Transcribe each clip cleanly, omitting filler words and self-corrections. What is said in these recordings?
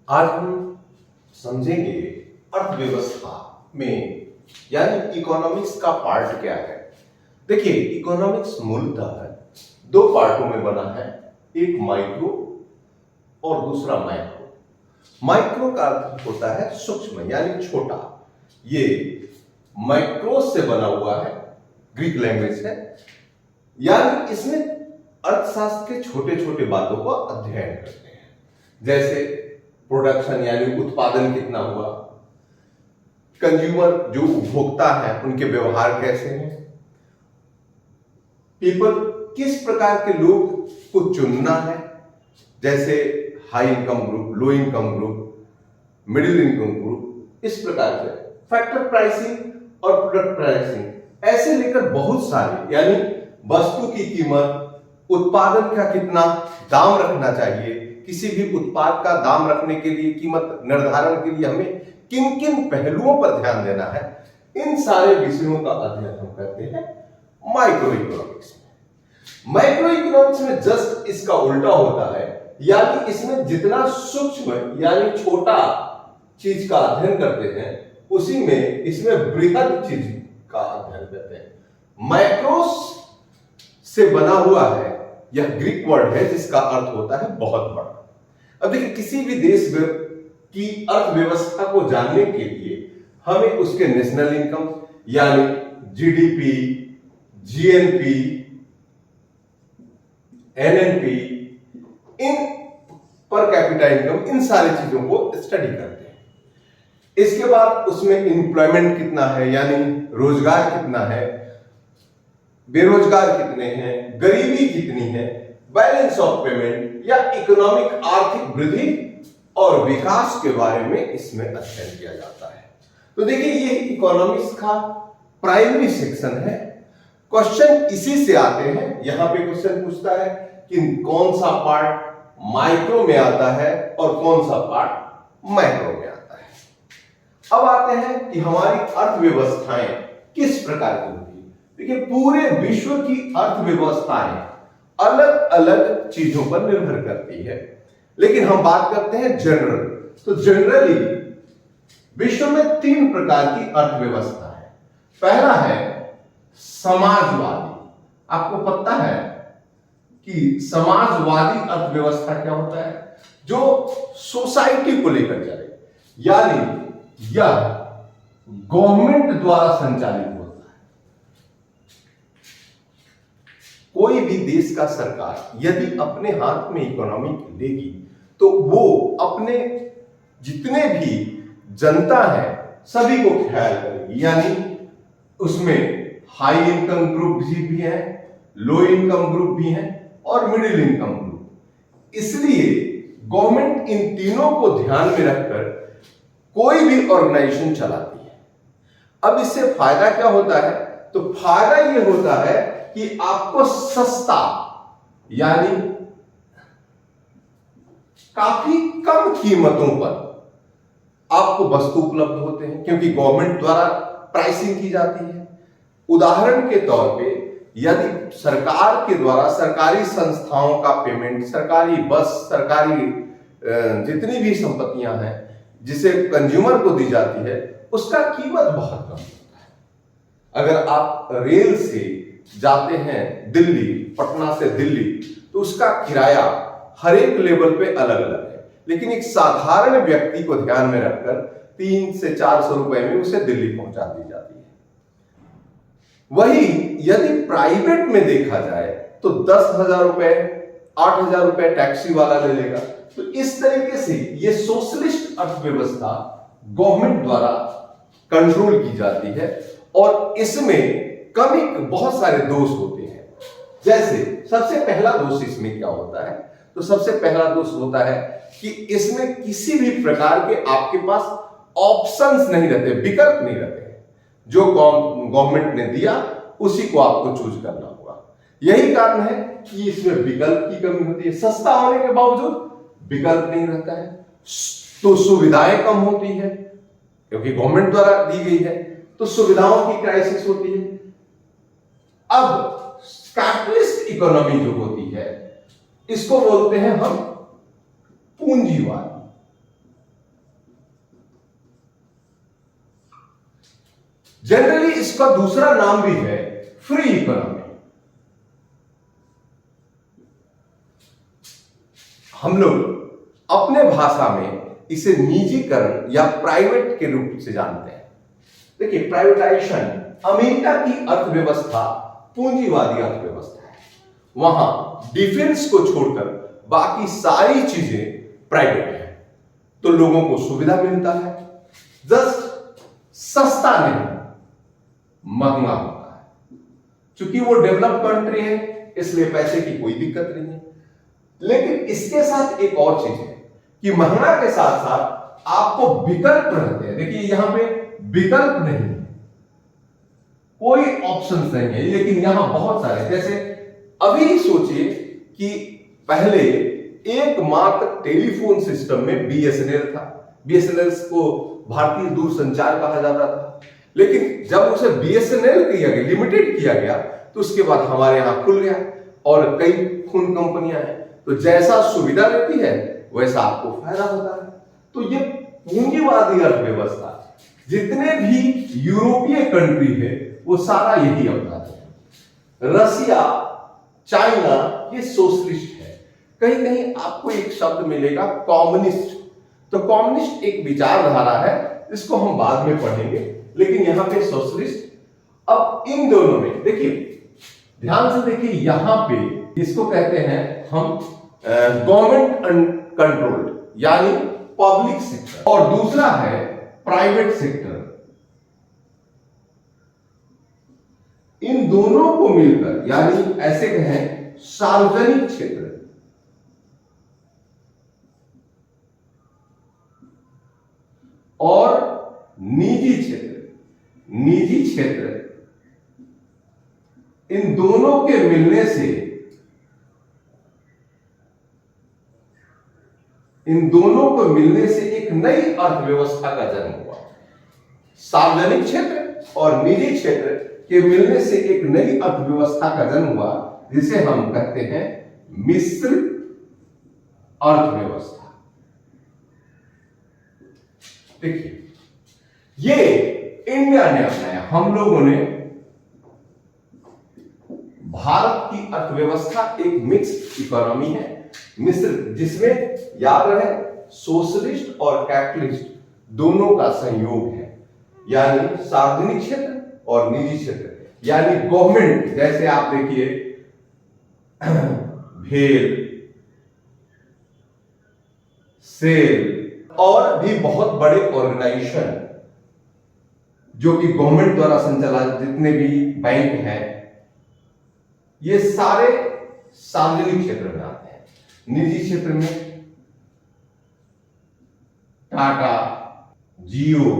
आज हम समझेंगे अर्थव्यवस्था में यानी इकोनॉमिक्स का पार्ट क्या है। देखिए, इकोनॉमिक्स मूलतः दो पार्टों में बना है, एक माइक्रो और दूसरा माइक्रो। माइक्रो का अर्थ होता है सूक्ष्म यानी छोटा। ये माइक्रोस से बना हुआ है, ग्रीक लैंग्वेज है, यानी इसमें अर्थशास्त्र के छोटे छोटे बातों को अध्ययन करते हैं, जैसे प्रोडक्शन यानी उत्पादन कितना हुआ, कंज्यूमर जो उपभोक्ता है उनके व्यवहार कैसे हैं, पीपल किस प्रकार के लोग को चुनना है, जैसे high income group, low income group, middle income group, इस प्रकार से फैक्टर प्राइसिंग और प्रोडक्ट प्राइसिंग, ऐसे लेकर बहुत सारे, यानी वस्तु की कीमत, उत्पादन का कितना दाम रखना चाहिए, किसी भी उत्पाद का दाम रखने के लिए, कीमत निर्धारण के लिए हमें किन किन पहलुओं पर ध्यान देना है, इन सारे विषयों का अध्ययन हम करते हैं माइक्रो इकोनॉमिक्स में। माइक्रो इकोनॉमिक्स में जस्ट इसका उल्टा होता है, यानी इसमें जितना सूक्ष्म यानी छोटा चीज का अध्ययन करते हैं, उसी में इसमें बृहद चीज का अध्ययन करते हैं। माइक्रोस से बना हुआ है, यह ग्रीक वर्ड है जिसका अर्थ होता है बहुत बड़ा। अब देखिए, किसी भी देश की अर्थव्यवस्था को जानने के लिए हमें उसके नेशनल इनकम यानी जीडीपी, जीएनपी, एनएनपी, इन पर कैपिटा इनकम, इन सारी चीजों को स्टडी करते हैं। इसके बाद उसमें एम्प्लॉयमेंट कितना है, यानी रोजगार कितना है, बेरोजगार कितने हैं, गरीबी कितनी है, बैलेंस ऑफ पेमेंट या इकोनॉमिक आर्थिक वृद्धि और विकास के बारे में इसमें अध्ययन किया जाता है। तो देखिए, ये इकोनॉमिक्स का प्राइमरी सेक्शन है। क्वेश्चन इसी से आते हैं। यहां पे क्वेश्चन पूछता है कि कौन सा पार्ट माइक्रो में आता है और कौन सा पार्ट मैक्रो में आता है। अब आते हैं कि हमारी अर्थव्यवस्थाएं किस प्रकार की होती है। देखिए, पूरे विश्व की अर्थव्यवस्थाएं अलग अलग चीजों पर निर्भर करती है, लेकिन हम बात करते हैं जनरल। तो जनरली विश्व में तीन प्रकार की अर्थव्यवस्था है। पहला है समाजवादी। आपको पता है कि समाजवादी अर्थव्यवस्था क्या होता है? जो सोसाइटी को लेकर चले, यानी यह गवर्नमेंट द्वारा संचालित होता है। कोई भी देश का सरकार यदि अपने हाथ में इकोनॉमी लेगी तो वो अपने जितने भी जनता है सभी को ख्याल करेगी, यानी उसमें हाई इनकम ग्रुप भी है, लो इनकम ग्रुप भी है और मिडिल इनकम ग्रुप। इसलिए गवर्नमेंट इन तीनों को ध्यान में रखकर कोई भी ऑर्गेनाइजेशन चलाती है। अब इससे फायदा क्या होता है? तो फायदा यह होता है कि आपको सस्ता यानी काफी कम कीमतों पर आपको वस्तु उपलब्ध होते हैं, क्योंकि गवर्नमेंट द्वारा प्राइसिंग की जाती है। उदाहरण के तौर पे, यदि सरकार के द्वारा सरकारी संस्थाओं का पेमेंट, सरकारी बस, सरकारी जितनी भी संपत्तियां हैं जिसे कंज्यूमर को दी जाती है, उसका कीमत बहुत कम होता है। अगर आप रेल से जाते हैं दिल्ली, पटना से दिल्ली, तो उसका किराया हर एक लेवल पे अलग अलग है, लेकिन एक साधारण व्यक्ति को ध्यान में रखकर 300 से 400 रुपए में उसे दिल्ली पहुंचा दी जाती है। वही यदि प्राइवेट में देखा जाए तो 10,000 रुपए, 8,000 रुपए टैक्सी वाला ले लेगा। तो इस तरीके से ये सोशलिस्ट अर्थव्यवस्था गवर्नमेंट द्वारा कंट्रोल की जाती है और इसमें कमी बहुत सारे दोष होते हैं। जैसे सबसे पहला दोष इसमें क्या होता है? तो सबसे पहला दोष होता है कि इसमें किसी भी प्रकार के आपके पास ऑप्शंस नहीं रहते, विकल्प नहीं रहते। जो गवर्नमेंट ने दिया उसी को आपको चूज करना होगा। यही कारण है कि इसमें विकल्प की कमी होती है। सस्ता होने के बावजूद विकल्प नहीं रहता है, तो सुविधाएं कम होती है, क्योंकि गवर्नमेंट द्वारा दी गई है, तो सुविधाओं की क्राइसिस होती है। अब कैपिटलिस्ट इकोनॉमी जो होती है, इसको बोलते हैं हम पूंजीवाद। जनरली इसका दूसरा नाम भी है फ्री इकोनॉमी। हम लोग अपने भाषा में इसे निजीकरण या प्राइवेट के रूप से जानते हैं। देखिए, प्राइवेटाइजेशन, अमेरिका की अर्थव्यवस्था पूंजीवादी अर्थव्यवस्था है। वहां डिफेंस को छोड़कर बाकी सारी चीजें प्राइवेट है, तो लोगों को सुविधा मिलता है, जस्ट सस्ता नहीं, महंगा होता है। चूंकि वो डेवलप कंट्री है, इसलिए पैसे की कोई दिक्कत नहीं है। लेकिन इसके साथ एक और चीज है कि महंगा के साथ साथ आपको विकल्प रहते हैं। देखिए, यहां पे विकल्प नहीं है, कोई ऑप्शंस नहीं है, लेकिन यहां बहुत सारे। जैसे अभी सोचिए कि पहले एकमात्र टेलीफोन सिस्टम में बीएसएनएल था। बीएसएनएल को भारतीय दूरसंचार कहा जाता था, लेकिन जब उसे बीएसएनएल किया गया, लिमिटेड किया गया, तो उसके बाद हमारे यहां खुल गया और कई खून कंपनियां हैं। तो जैसा सुविधा रहती है वैसा आपको फायदा होता है। तो ये पूंजीवादी अर्थव्यवस्था, जितने भी यूरोपीय कंट्री है वो सारा यही अपनाते हैं। रसिया, चाइना, ये सोशलिस्ट है। कहीं कहीं आपको एक शब्द मिलेगा कम्युनिस्ट। तो कम्युनिस्ट एक विचारधारा है, इसको हम बाद में पढ़ेंगे, लेकिन यहां पे सोशलिस्ट। अब इन दोनों में देखिए, ध्यान से देखिए, यहां पे इसको कहते हैं हम गवर्नमेंट कंट्रोल्ड, यानी पब्लिक सेक्टर, और दूसरा है प्राइवेट सेक्टर। इन दोनों को मिलकर, यानी ऐसे कहें सार्वजनिक क्षेत्र और निजी क्षेत्र, निजी क्षेत्र, इन दोनों के मिलने से, इन दोनों को मिलने से एक नई अर्थव्यवस्था का जन्म हुआ। सार्वजनिक क्षेत्र और निजी क्षेत्र के मिलने से एक नई अर्थव्यवस्था का जन्म हुआ, जिसे हम कहते हैं मिश्रित अर्थव्यवस्था। देखिए, ये इंडिया ने अपनाया, हम लोगों ने। भारत की अर्थव्यवस्था एक मिक्स्ड इकोनॉमी है, मिश्रित, जिसमें याद रहे सोशलिस्ट और कैपिटलिस्ट दोनों का संयोग है, यानी सार्वजनिक क्षेत्र और निजी क्षेत्र, यानी गवर्नमेंट। जैसे आप देखिए भेल, सेल और भी बहुत बड़े ऑर्गेनाइजेशन जो कि गवर्नमेंट द्वारा संचालित, जितने भी बैंक हैं, ये सारे सार्वजनिक क्षेत्र में आते हैं। निजी क्षेत्र में टाटा, जियो,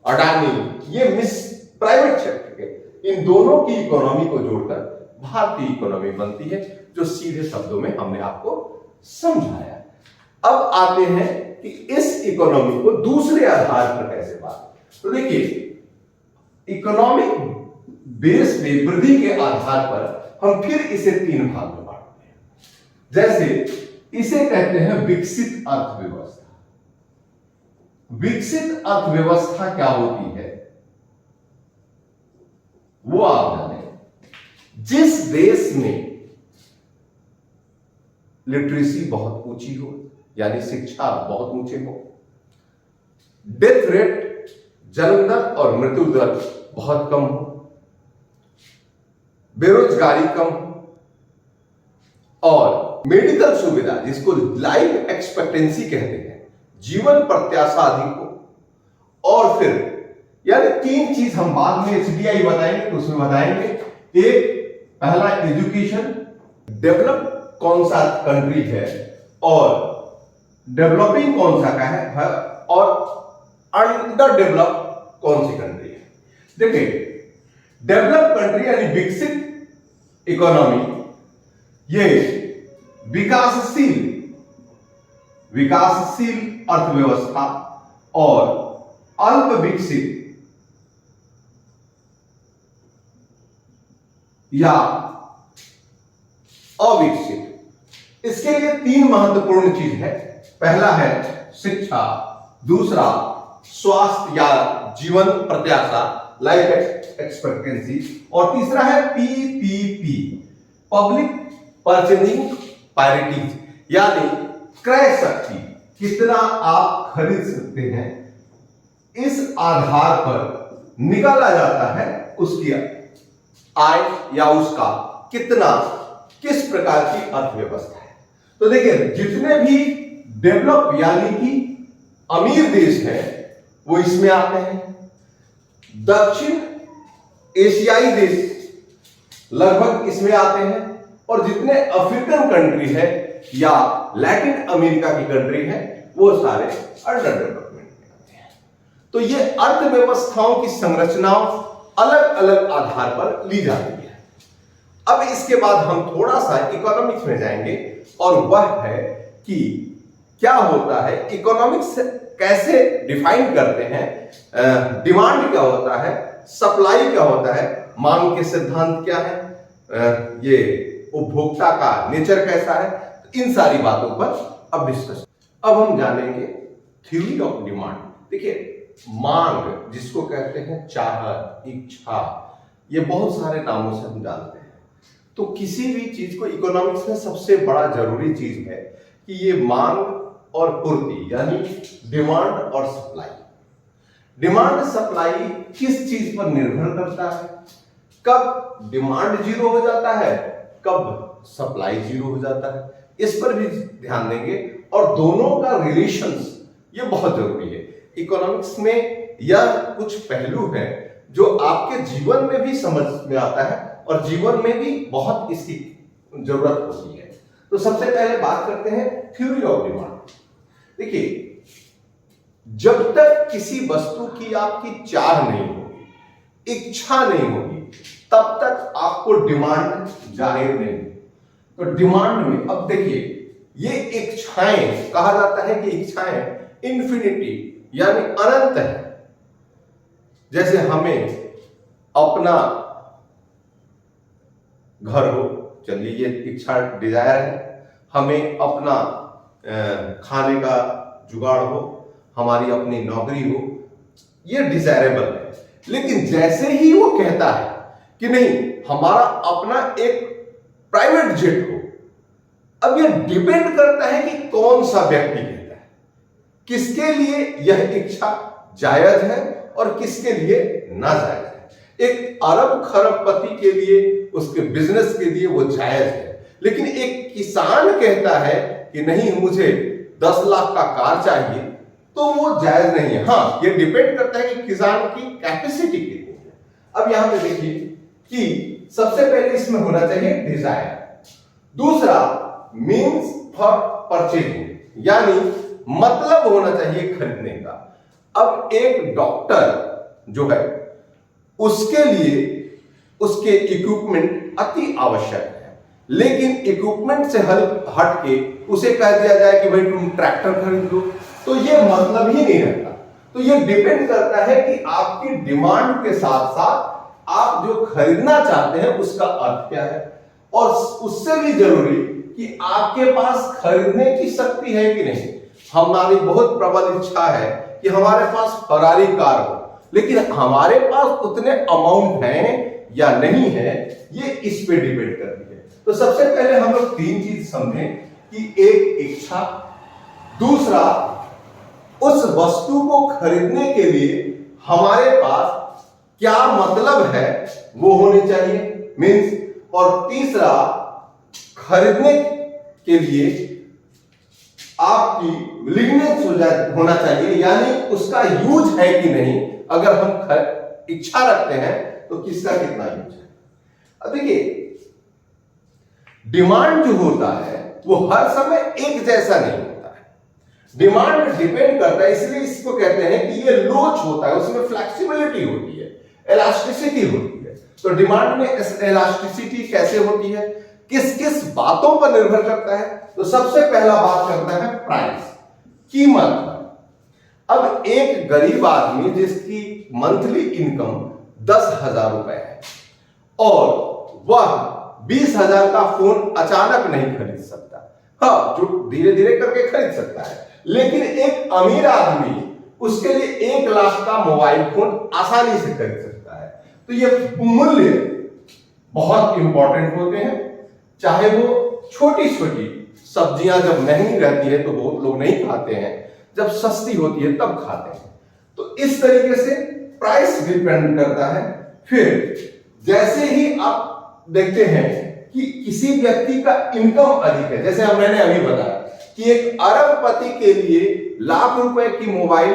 अडानी, ये प्राइवेट क्षेत्र के, इन दोनों की इकोनॉमी को जोड़कर भारतीय इकोनॉमी बनती है, जो सीधे शब्दों में हमने आपको समझाया। अब आते हैं कि इस इकोनॉमी को दूसरे आधार पर कैसे बात। तो देखिए, इकोनॉमिक बेस में वृद्धि के आधार पर हम फिर इसे तीन भाग में बांटते हैं। जैसे इसे कहते हैं विकसित अर्थव्यवस्था। विकसित अर्थव्यवस्था क्या होती है वो आप जाने। जिस देश में लिटरेसी बहुत ऊंची हो, यानी शिक्षा बहुत ऊंचे हो, डेथ रेट, जन्म दर और मृत्यु दर बहुत कम हो, बेरोजगारी कम हो, और मेडिकल सुविधा, जिसको लाइफ एक्सपेक्टेंसी कहते हैं, जीवन प्रत्याशा अधिक हो, और फिर यानी तीन चीज हम बाद में एचडीआई बताएंगे, तो उसमें बताएंगे। एक, पहला एजुकेशन, डेवलप कौन सा कंट्री है और डेवलपिंग कौन सा का है, और अंडर डेवलप कौन सी कंट्री है। देखिए, डेवलप कंट्री यानी विकसित इकोनॉमी, ये विकासशील अर्थव्यवस्था, और अल्प विकसित या अविकसित, इसके लिए तीन महत्वपूर्ण चीज है। पहला है शिक्षा, दूसरा स्वास्थ्य या जीवन प्रत्याशा, लाइफ एक्सपेक्टेंसी, और तीसरा है पीपीपी, पब्लिक परचेजिंग पैरिटीज, यानी क्रय शक्ति, कितना आप खरीद सकते हैं, इस आधार पर निकाला जाता है उसकी आय या उसका कितना, किस प्रकार की अर्थव्यवस्था है। तो देखिए, जितने भी डेवलप यानी कि अमीर देश हैं वो इसमें आते हैं। दक्षिण एशियाई देश लगभग इसमें आते हैं, और जितने अफ्रीकन कंट्री है या लैटिन अमेरिका की कंट्री है वो सारे अंडर डेवलपमेंट में आते हैं। तो ये अर्थव्यवस्थाओं की संरचनाओं अलग अलग आधार पर ली जाती है। अब इसके बाद हम थोड़ा सा इकोनॉमिक्स में जाएंगे, और वह है कि क्या होता है, इकोनॉमिक्स कैसे डिफाइन करते हैं, डिमांड क्या होता है, सप्लाई क्या होता है, मांग के सिद्धांत क्या है, ये उपभोक्ता का नेचर कैसा है, इन सारी बातों पर अब डिस्कस। अब हम जानेंगे थ्योरी ऑफ डिमांड। देखिए, मांग जिसको कहते हैं चाहत, इच्छा, ये बहुत सारे नामों से हम जानते हैं। तो किसी भी चीज को इकोनॉमिक्स में सबसे बड़ा जरूरी चीज है कि ये मांग और पूर्ति, यानी डिमांड और सप्लाई। डिमांड सप्लाई किस चीज पर निर्भर करता है, कब डिमांड जीरो हो जाता है, कब सप्लाई जीरो हो जाता है, इस पर भी ध्यान देंगे। और दोनों का रिलेशंस ये बहुत जरूरी है। इकोनॉमिक्स में यह कुछ पहलू हैं जो आपके जीवन में भी समझ में आता है और जीवन में भी बहुत इसकी जरूरत होती है। तो सबसे पहले बात करते हैं थ्योरी ऑफ डिमांड। देखिए, जब तक किसी वस्तु की आपकी चाह नहीं होगी, इच्छा नहीं होगी, तब तक आपको डिमांड जाहिर नहीं। तो डिमांड में अब देखिए, ये इच्छाएं कहा जाता है कि इच्छाएं इन्फिनिटी यानी अनंत है। जैसे हमें अपना घर हो, चलिए ये इच्छा डिजायर है, हमें अपना खाने का जुगाड़ हो, हमारी अपनी नौकरी हो, ये डिजायरेबल है। लेकिन जैसे ही वो कहता है कि नहीं हमारा अपना एक प्राइवेट जेट हो, अब ये डिपेंड करता है कि कौन सा व्यक्ति कहता है, किसके लिए यह इच्छा जायज है और किसके लिए नाजायज है। एक अरब खरबपति के लिए, उसके बिजनेस के लिए वो जायज है, लेकिन एक किसान कहता है कि नहीं मुझे 10 लाख का कार चाहिए, तो वो जायज नहीं है। हाँ, ये डिपेंड करता है कि किसान की कैपेसिटी कितनी है। अब यहां पे देखिए कि सबसे पहले इसमें होना चाहिए डिजायर, दूसरा मीन्स फॉर परचेजिंग, यानी मतलब होना चाहिए खरीदने का। अब एक डॉक्टर जो है उसके लिए उसके इक्विपमेंट अति आवश्यक है, लेकिन इक्विपमेंट से हट के उसे कह दिया जाए कि भाई तुम ट्रैक्टर खरीद लो, तो ये मतलब ही नहीं रहता। तो ये डिपेंड करता है कि आपकी डिमांड के साथ साथ आप जो खरीदना चाहते हैं उसका अर्थ क्या है, और उससे भी जरूरी कि आपके पास खरीदने की शक्ति है कि नहीं। हमारी बहुत प्रबल इच्छा है कि हमारे पास फरारी कार हो, लेकिन हमारे पास उतने अमाउंट हैं या नहीं है, ये इस पे डिपेंड करती है। तो सबसे पहले हम लोग 3 चीज समझें कि एक इच्छा, दूसरा उस वस्तु को खरीदने के लिए हमारे पास क्या मतलब है वो होनी चाहिए मीन्स, और तीसरा खरीदने के लिए आपकी विलिंगनेस होना चाहिए, यानी उसका यूज है कि नहीं। अगर हम इच्छा रखते हैं तो किसका कितना यूज है। अब देखिए, डिमांड जो होता है वो हर समय एक जैसा नहीं होता है। डिमांड डिपेंड करता है, इसलिए इसको कहते हैं कि ये लोच होता है, उसमें फ्लेक्सिबिलिटी होती है, इलास्टिसिटी होती है। तो डिमांड में इलास्टिसिटी कैसे होती है, किस किस बातों पर निर्भर करता है। तो सबसे पहला बात करता है प्राइस, कीमत। अब एक गरीब आदमी जिसकी मंथली इनकम 10,000 रुपए है और वह 20,000 का फोन अचानक नहीं खरीद सकता, हाँ जो धीरे धीरे करके खरीद सकता है, लेकिन एक अमीर आदमी उसके लिए 1 लाख का मोबाइल फोन आसानी से खरीद सकता है। तो ये मूल्य बहुत इंपॉर्टेंट होते हैं। चाहे वो छोटी छोटी सब्जियां जब महंगी रहती है तो बहुत लोग नहीं खाते हैं, जब सस्ती होती है तब खाते हैं। तो इस तरीके से प्राइस डिपेंड करता है। फिर जैसे ही आप देखते हैं कि किसी व्यक्ति का इनकम अधिक है, जैसे मैंने अभी बताया कि एक अरबपति के लिए लाख रुपए की मोबाइल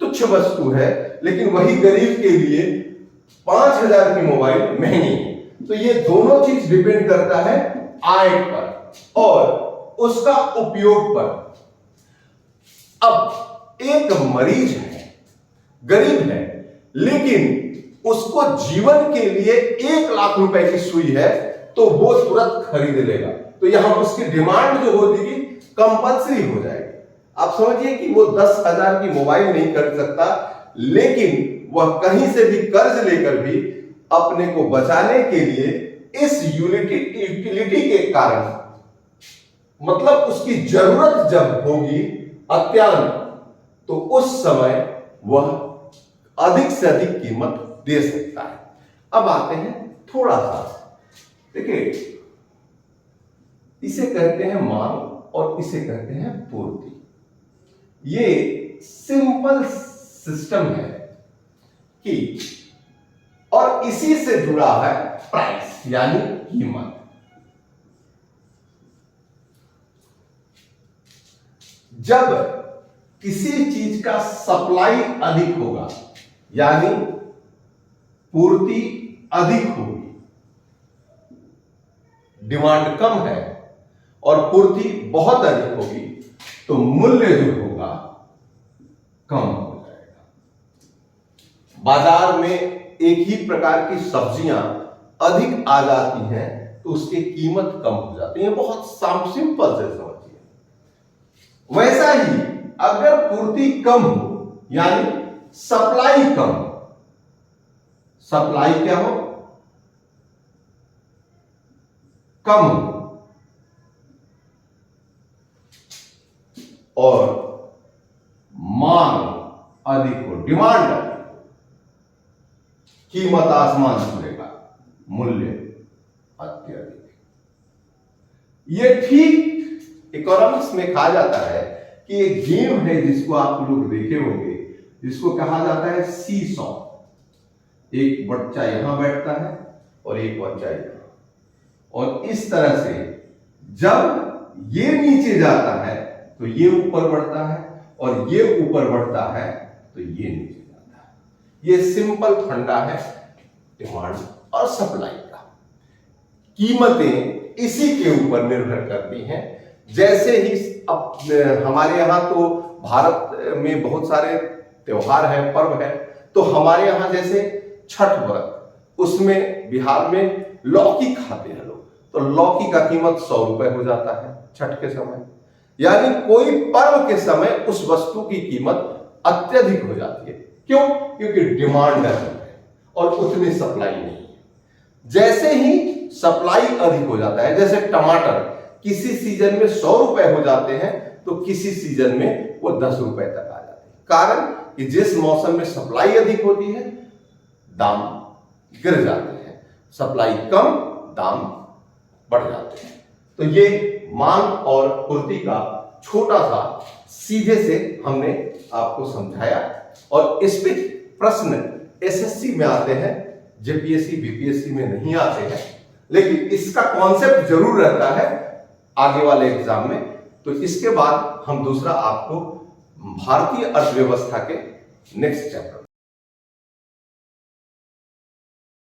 तुच्छ वस्तु है, लेकिन वही गरीब के लिए 5,000 की मोबाइल महंगी है। तो ये दोनों चीज डिपेंड करता है आय पर और उसका उपयोग पर। अब एक मरीज है, गरीब है, लेकिन उसको जीवन के लिए 1 लाख रुपए की सुई है तो वो तुरंत खरीद लेगा। तो यहां उसकी डिमांड जो होगी कंपल्सरी हो जाएगी। आप समझिए कि वो 10,000 की मोबाइल नहीं खरीद सकता, लेकिन वह कहीं से भी कर्ज लेकर भी अपने को बचाने के लिए इस यूटिलिटी के कारण, मतलब उसकी जरूरत जब होगी अत्यांत, तो उस समय वह अधिक से अधिक कीमत दे सकता है। अब आते हैं थोड़ा सा, देखिए इसे कहते हैं मांग और इसे कहते हैं पूर्ति। ये सिंपल सिस्टम है कि, और इसी से जुड़ा है प्राइस यानी कीमत। जब किसी चीज का सप्लाई अधिक होगा यानी पूर्ति अधिक होगी, डिमांड कम है और पूर्ति बहुत अधिक होगी, तो मूल्य जो होगा कम हो जाएगा। बाजार में एक ही प्रकार की सब्जियां अधिक आ जाती हैं तो उसकी कीमत कम हो जाती है। बहुत सिंपल से समझिए। वैसा ही अगर पूर्ति कम हो यानी सप्लाई कम हो, सप्लाई क्या हो, कम हो, और मांग अधिक हो, डिमांड अधिक हो, कीमत आसमान छूएगा, मूल्य अत्यधिक। ये ठीक इकोनॉमिक्स में कहा जाता है कि एक गेम है जिसको आप लोग देखे होंगे, जिसको कहा जाता है सी सॉ। एक बच्चा यहां बैठता है और एक बच्चा यहां, और इस तरह से जब ये नीचे जाता है तो ये ऊपर बढ़ता है और ये ऊपर बढ़ता है तो ये नीचे जाता है। ये सिंपल फंडा है डिमांड और सप्लाई का। कीमतें इसी के ऊपर निर्भर करती हैं। जैसे ही अब हमारे यहां तो भारत में बहुत सारे त्योहार हैं, पर्व है, तो हमारे यहां जैसे छठ व्रत, उसमें बिहार में लौकी खाते हैं लोग, तो लौकी का कीमत 100 रुपए हो जाता है छठ के समय। यानी कोई पर्व के समय उस वस्तु की कीमत अत्यधिक हो जाती है। क्यों? क्योंकि डिमांड है और उतनी सप्लाई नहीं है। जैसे ही सप्लाई अधिक हो जाता है, जैसे टमाटर किसी सीजन में 100 रुपए हो जाते हैं तो किसी सीजन में वो 10 रुपए तक आ जाते हैं। कारण कि जिस मौसम में सप्लाई अधिक होती है दाम गिर जाते हैं, सप्लाई कम दाम बढ़ जाते हैं। तो ये मांग और पूर्ति का छोटा सा सीधे से हमने आपको समझाया, और इस पे प्रश्न एसएससी में आते हैं, जेपीएससी बीपीएससी में नहीं आते हैं, लेकिन इसका कॉन्सेप्ट जरूर रहता है आगे वाले एग्जाम में। तो इसके बाद हम दूसरा आपको भारतीय अर्थव्यवस्था के नेक्स्ट चैप्टर